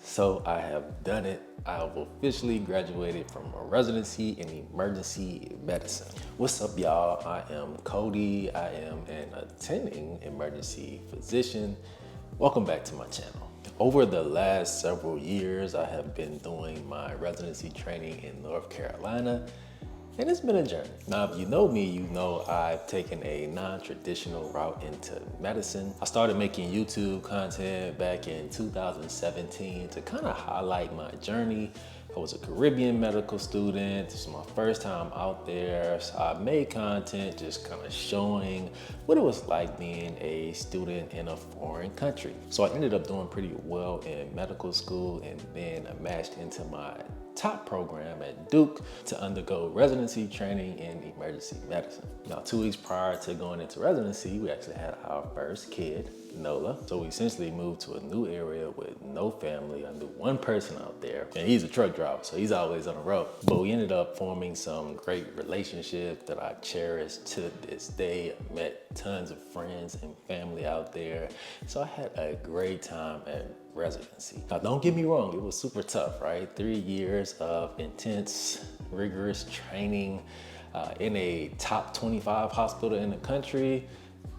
So I have done it. I have officially graduated from a residency in emergency medicine. What's up, y'all? I am Cody. I am an attending emergency physician. Welcome back to my channel. Over the last several years, I have been doing my residency training in North Carolina, and it's been a journey. Now, if you know me, you know I've taken a non-traditional route into medicine. I started making YouTube content back in 2017 to kind of highlight my journey. I was a Caribbean medical student. This was my first time out there. So I made content just kind of showing what it was like being a student in a foreign country. So I ended up doing pretty well in medical school, and then I matched into my top program at Duke to undergo residency training in emergency medicine. Now, 2 weeks prior to going into residency, we actually had our first kid, Nola. So we essentially moved to a new area with no family. I knew one person out there, and he's a truck driver, so he's always on the road. But we ended up forming some great relationships that I cherish to this day. I met tons of friends and family out there. So I had a great time at residency. Now, don't get me wrong, it was super tough, right? 3 years of intense, rigorous training in a top 25 hospital in the country.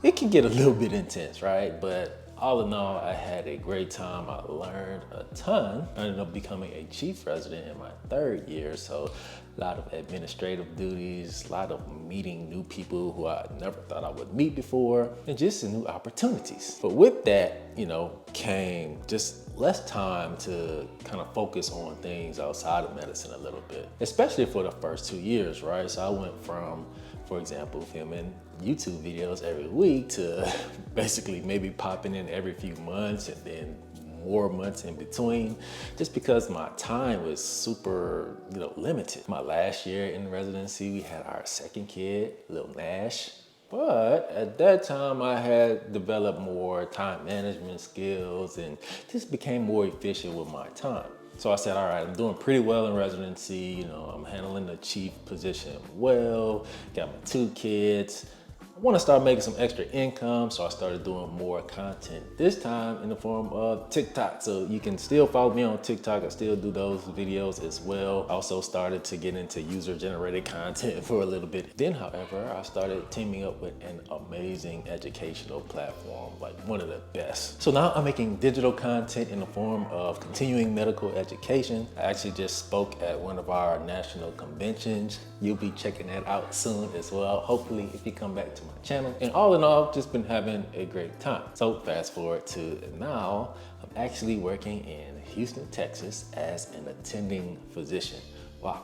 It can get a little bit intense, right? But all in all, I had a great time. I learned a ton. I ended up becoming a chief resident in my 3rd year. So a lot of administrative duties, a lot of meeting new people who I never thought I would meet before, and just new opportunities. But with that, came just less time to kind of focus on things outside of medicine a little bit, especially for the first 2 years, right? So I went from, for example, filming YouTube videos every week to basically maybe popping in every few months, and then more months in between, just because my time was super, limited. My last year in residency, we had our 2nd kid, little Nash. But at that time, I had developed more time management skills and just became more efficient with my time. So I said, all right, I'm doing pretty well in residency. I'm handling the chief position well, got my 2 kids. I want to start making some extra income, so I started doing more content, this time in the form of TikTok. So you can still follow me on TikTok. I still do those videos as well. I also started to get into user-generated content for a little bit. Then, however, I started teaming up with an amazing educational platform, like one of the best. So now I'm making digital content in the form of continuing medical education. I actually just spoke at one of our national conventions. You'll be checking that out soon as well, hopefully, if you come back to my channel. And all in all, just been having a great time. So fast forward to now, I'm actually working in Houston, Texas as an attending physician. Wow,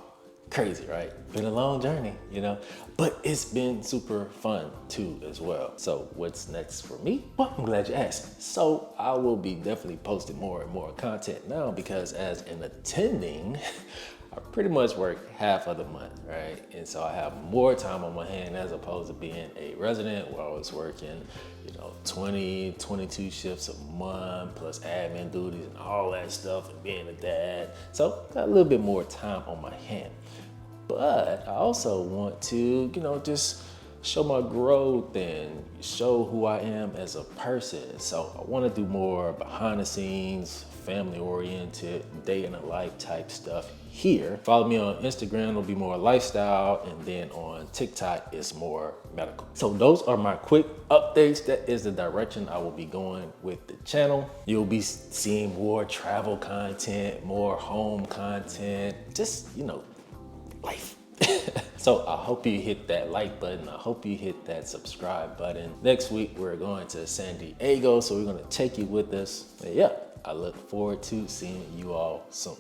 crazy, right? Been a long journey, but it's been super fun too as well. So what's next for me? Well, I'm glad you asked. So I will be definitely posting more and more content now, because as an attending, I pretty much work half of the month, right? And so I have more time on my hand as opposed to being a resident where I was working, 20, 22 shifts a month plus admin duties and all that stuff, and being a dad. So got a little bit more time on my hand. But I also want to, just show my growth and show who I am as a person. So I want to do more behind the scenes, family oriented, day in the life type stuff here. Follow me on Instagram, it'll be more lifestyle, and then on TikTok, it's more medical. So those are my quick updates. That is the direction I will be going with the channel. You'll be seeing more travel content, more home content, just, life. So I hope you hit that like button. I hope you hit that subscribe button. Next week, we're going to San Diego, so we're going to take you with us. And yeah, I look forward to seeing you all soon.